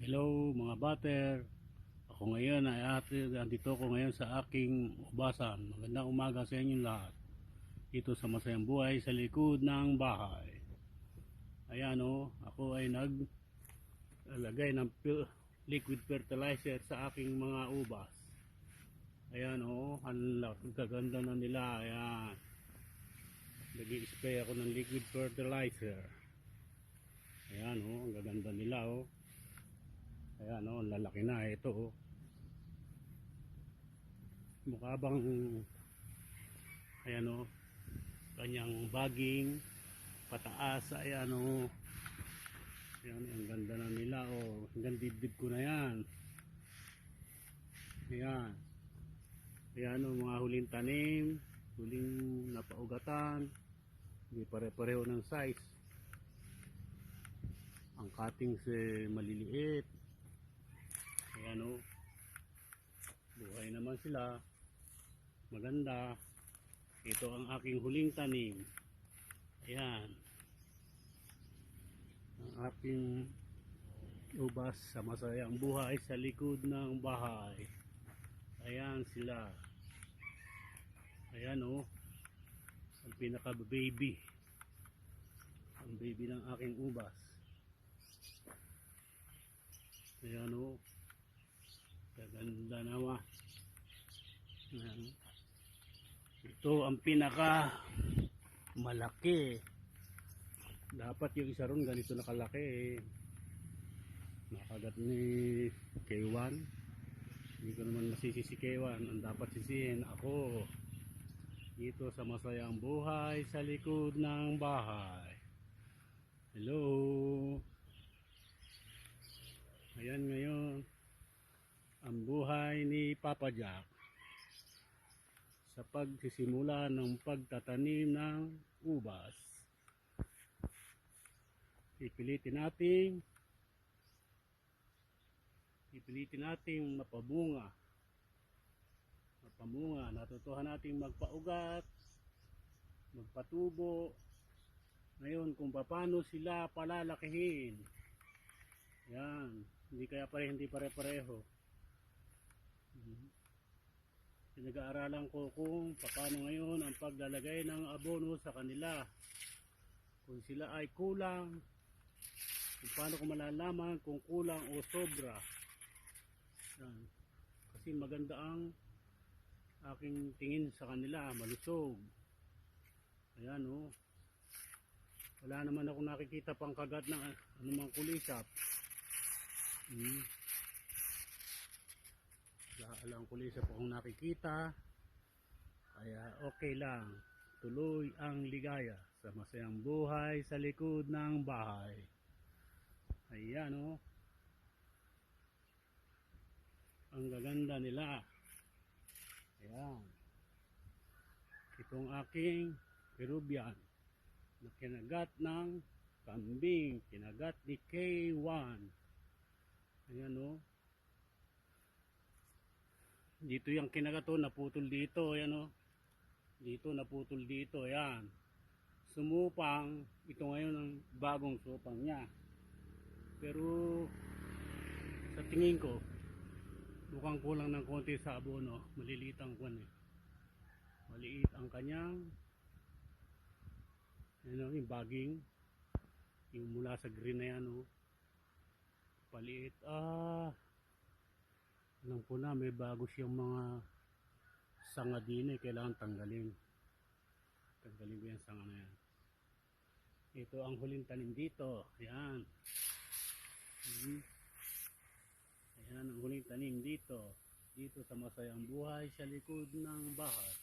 Hello mga butter. Ako ngayon ay andito ko ngayon sa aking ubasan. Magandang umaga sa inyong lahat. Dito sa Masayang Buhay sa likod ng bahay. Ayan ako ay naglalagay ng liquid fertilizer sa aking mga ubas. Ayan ang gaganda na nila. Ayan. Nag-i-spray ako ng liquid fertilizer. Ayan ang gaganda nila Ayan lalaki na ito Mukha bang ayan kanyang baging pataas. Ayan ayan, ang ganda na nila hanggang dibdib ko na yan. Ayan mga huling tanim, huling napaugatan, hindi pare-pareho ng size. Ang cuttings maliliit. Ayan buhay naman sila, maganda. Ito ang aking huling tanim. Ayan ang aking ubas sa Masayang Buhay sa likod ng bahay. Ayan sila. Ayan ang pinaka baby, ang baby ng aking ubas. Ayan gaganda naman. Ito ang pinaka malaki. Dapat yung isa ron ganito nakalaki nakagat ni K1. Hindi ko naman masisisi K1. Ang dapat sisihin ako dito sa Masayang Buhay sa likod ng bahay. Hello. Ayan ngayon ang buhay ni Papa Jack sa pagsisimula ng pagtatanim ng ubas. Pipilitin nating mapamunga. Natutuhan nating magpaugat, magpatubo. Ngayon kung paano sila palalakihin. Yan, hindi pare-pareho. Pinag-aaralan ko kung paano ngayon ang paglalagay ng abono sa kanila. Kung sila ay kulang, kung paano ko malalaman kung kulang o sobra. Yan. Kasi maganda ang aking tingin sa kanila, malusog. Ayan wala naman ako nakikita pang kagat ng anumang kulisap. Alang kulisap akong nakikita, kaya okay lang. Tuloy ang ligaya sa Masayang Buhay sa likod ng bahay. Ayan ang gaganda nila. Ayan, itong aking Peruvian na kinagat ng kambing, kinagat ni K1. Ayan dito yung kinagato, naputol dito. Ayan dito naputol dito. Ayan, sumupang ito ngayon ang bagong supang niya. Pero sa tingin ko mukhang kulang ng konti sa abono. Maliliit ang maliit ang kanyang yung baging, yung mula sa green na yan paliit. Alam po na may bago siyang mga sanga din kailangan tanggalin ko yung sanga na yan. Ito ang huling tanim dito. Ayan ayan ang huling tanim dito sa Masayang Buhay sa likod ng bahay.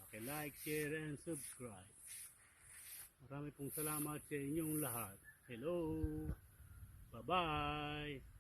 Paki-like, share and subscribe. Marami pong salamat sa inyong lahat. Hello, bye bye.